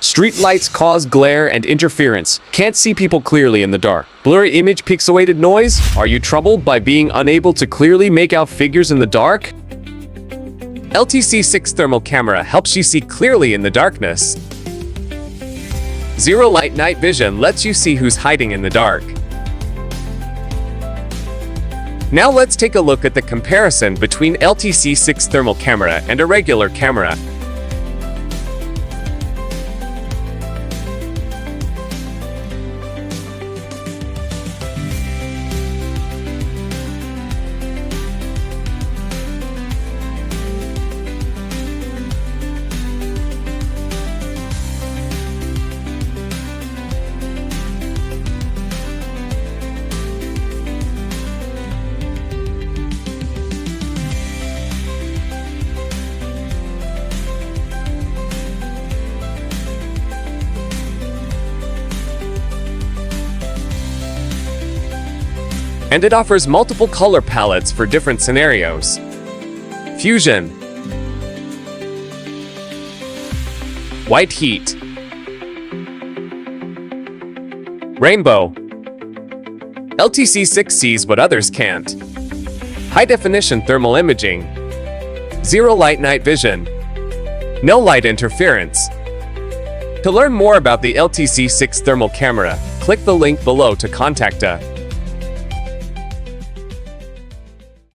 Street lights cause glare and interference. Can't see people clearly in the dark. Blurry image, pixelated noise. Are you troubled by being unable to clearly make out figures in the dark? LTC6 thermal camera helps you see clearly in the darkness. Zero light night vision lets you see who's hiding in the dark. Now let's take a look at the comparison between LTC6 thermal camera and a regular camera. And it offers multiple color palettes for different scenarios. Fusion, white heat, rainbow. LTC6 sees what others can't. High definition thermal imaging, zero light night vision, no light interference. To learn more about the LTC6 thermal camera, click the link below to contact us.